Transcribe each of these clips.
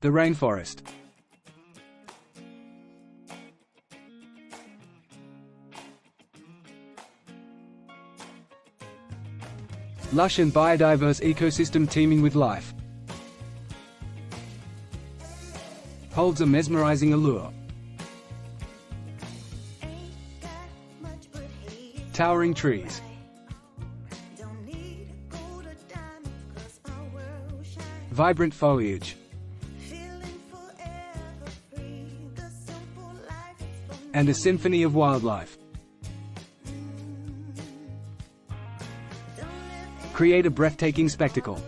The rainforest. Lush and biodiverse ecosystem teeming with life. Holds a mesmerizing allure. Towering trees. Vibrant foliage. And a symphony of wildlife. Create a breathtaking spectacle.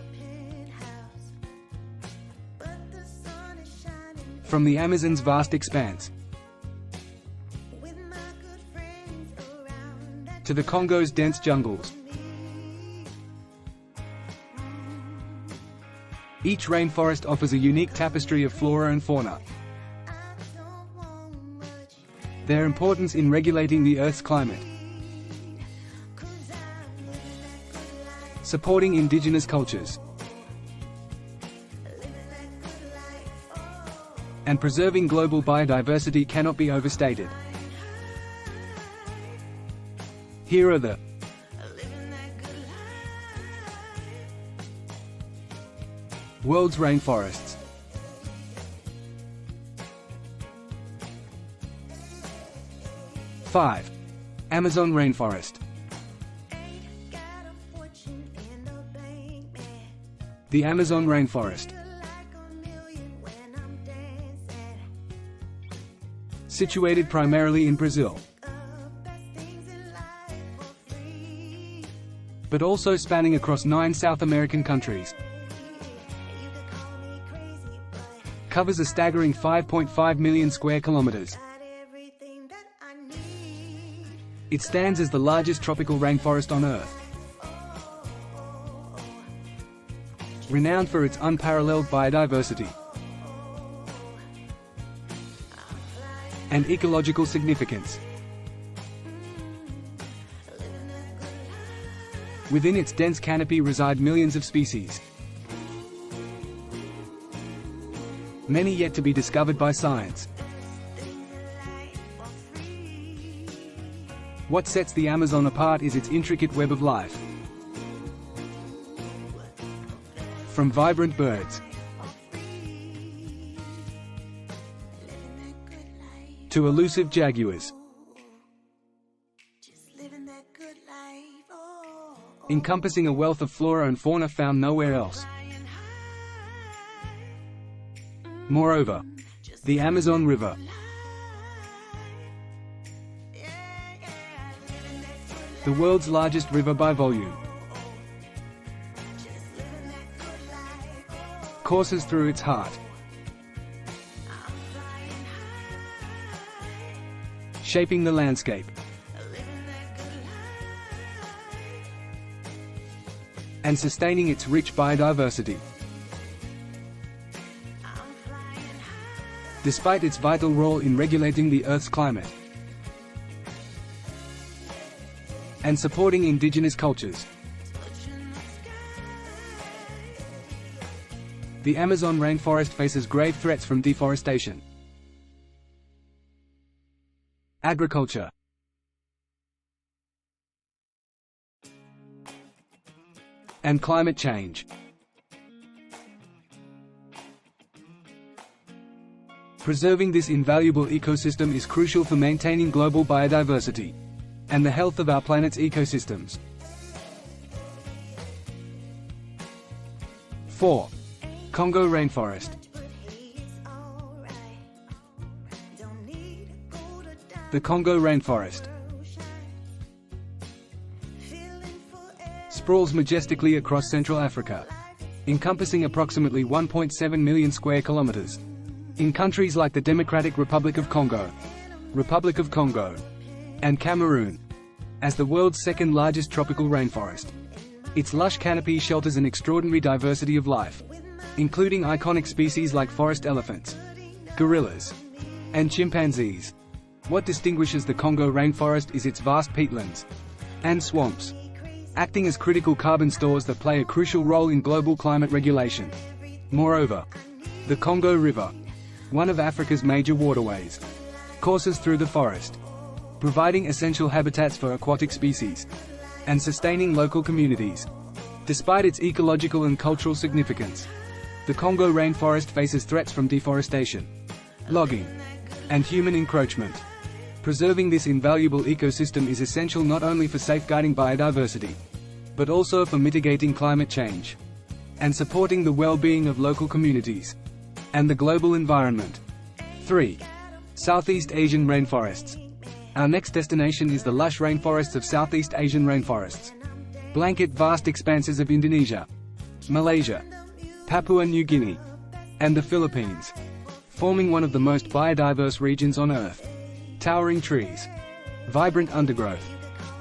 From the Amazon's vast expanse to the Congo's dense jungles, each rainforest offers a unique tapestry of flora and fauna. Their importance in regulating the Earth's climate, supporting indigenous cultures, and preserving global biodiversity cannot be overstated. Here are the world's rainforests. #5. Amazon rainforest. The Amazon rainforest. Situated primarily in Brazil, but also spanning across 9 South American countries, covers a staggering 5.5 million square kilometers. It stands as the largest tropical rainforest on Earth, renowned for its unparalleled biodiversity and ecological significance. Within its dense canopy reside millions of species, many yet to be discovered by science. What sets the Amazon apart is its intricate web of life. From vibrant birds to elusive jaguars, encompassing a wealth of flora and fauna found nowhere else. Moreover, the Amazon River, the world's largest river by volume, courses through its heart, shaping the landscape and sustaining its rich biodiversity. Despite its vital role in regulating the Earth's climate and supporting indigenous cultures, the Amazon rainforest faces grave threats from deforestation, agriculture, and climate change. Preserving this invaluable ecosystem is crucial for maintaining global biodiversity and the health of our planet's ecosystems. 4. Congo Rainforest. The Congo Rainforest sprawls majestically across Central Africa, encompassing approximately 1.7 million square kilometers. In countries like the Democratic Republic of Congo, and Cameroon. As the world's second largest tropical rainforest, its lush canopy shelters an extraordinary diversity of life, including iconic species like forest elephants, gorillas, and chimpanzees. What distinguishes the Congo rainforest is its vast peatlands and swamps, acting as critical carbon stores that play a crucial role in global climate regulation. Moreover, The Congo River, one of Africa's major waterways, courses through the forest, providing essential habitats for aquatic species and sustaining local communities. Despite its ecological and cultural significance, the Congo Rainforest faces threats from deforestation, logging, and human encroachment. Preserving this invaluable ecosystem is essential not only for safeguarding biodiversity, but also for mitigating climate change and supporting the well-being of local communities and the global environment. 3. Southeast Asian rainforests. Our next destination is the lush rainforests of Southeast Asian rainforests. Blanket vast expanses of Indonesia, Malaysia, Papua New Guinea, and the Philippines, forming one of the most biodiverse regions on Earth. Towering trees, vibrant undergrowth,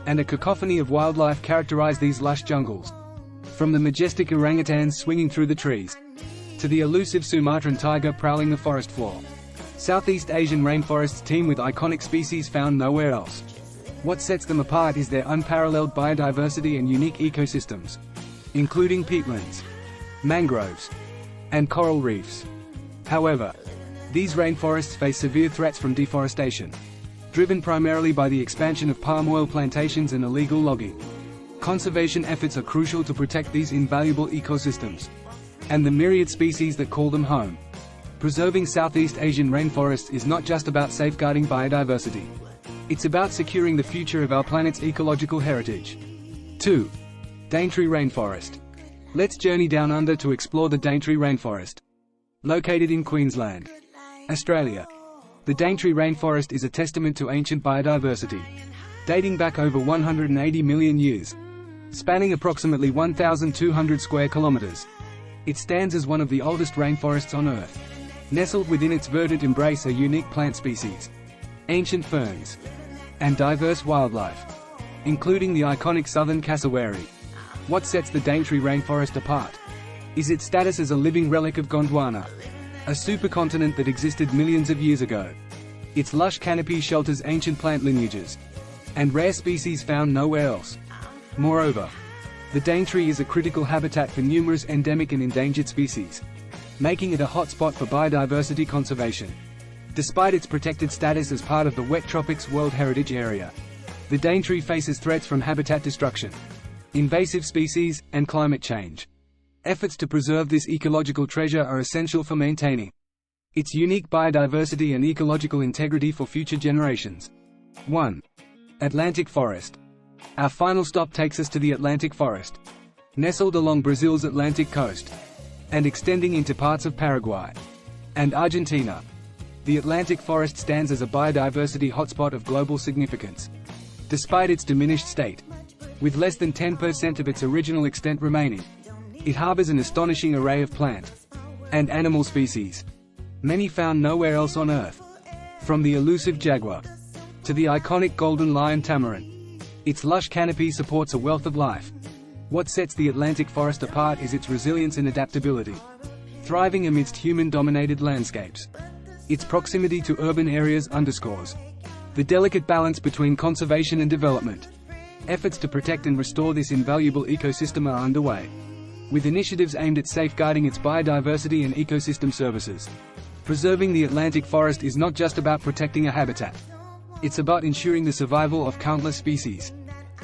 and a cacophony of wildlife characterize these lush jungles. From the majestic orangutans swinging through the trees, to the elusive Sumatran tiger prowling the forest floor, Southeast Asian rainforests teem with iconic species found nowhere else. What sets them apart is their unparalleled biodiversity and unique ecosystems, including peatlands, mangroves, and coral reefs. However, these rainforests face severe threats from deforestation, driven primarily by the expansion of palm oil plantations and illegal logging. Conservation efforts are crucial to protect these invaluable ecosystems and the myriad species that call them home. Preserving Southeast Asian rainforests is not just about safeguarding biodiversity. It's about securing the future of our planet's ecological heritage. 2. Daintree Rainforest. Let's journey down under to explore the Daintree Rainforest. Located in Queensland, Australia, the Daintree Rainforest is a testament to ancient biodiversity, dating back over 180 million years, spanning approximately 1,200 square kilometers. It stands as one of the oldest rainforests on Earth. Nestled within its verdant embrace are unique plant species, ancient ferns, and diverse wildlife, including the iconic southern cassowary. What sets the Daintree Rainforest apart is its status as a living relic of Gondwana, a supercontinent that existed millions of years ago. Its lush canopy shelters ancient plant lineages and rare species found nowhere else. Moreover, the Daintree is a critical habitat for numerous endemic and endangered species, making it a hotspot for biodiversity conservation. Despite its protected status as part of the Wet Tropics World Heritage Area, the Daintree faces threats from habitat destruction, invasive species, and climate change. Efforts to preserve this ecological treasure are essential for maintaining its unique biodiversity and ecological integrity for future generations. 1. Atlantic Forest. Our final stop takes us to the Atlantic Forest. Nestled along Brazil's Atlantic coast, and extending into parts of Paraguay and Argentina, the Atlantic Forest stands as a biodiversity hotspot of global significance. Despite its diminished state, with less than 10% of its original extent remaining, it harbors an astonishing array of plant and animal species, many found nowhere else on Earth. From the elusive jaguar to the iconic golden lion tamarin, its lush canopy supports a wealth of life. What sets the Atlantic Forest apart is its resilience and adaptability, thriving amidst human-dominated landscapes. Its proximity to urban areas underscores the delicate balance between conservation and development. Efforts to protect and restore this invaluable ecosystem are underway, with initiatives aimed at safeguarding its biodiversity and ecosystem services. Preserving the Atlantic Forest is not just about protecting a habitat. It's about ensuring the survival of countless species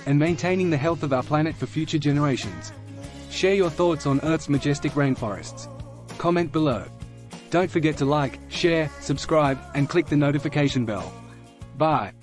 and maintaining the health of our planet for future generations. Share your thoughts on Earth's majestic rainforests. Comment below. Don't forget to like, share, subscribe, and click the notification bell. Bye.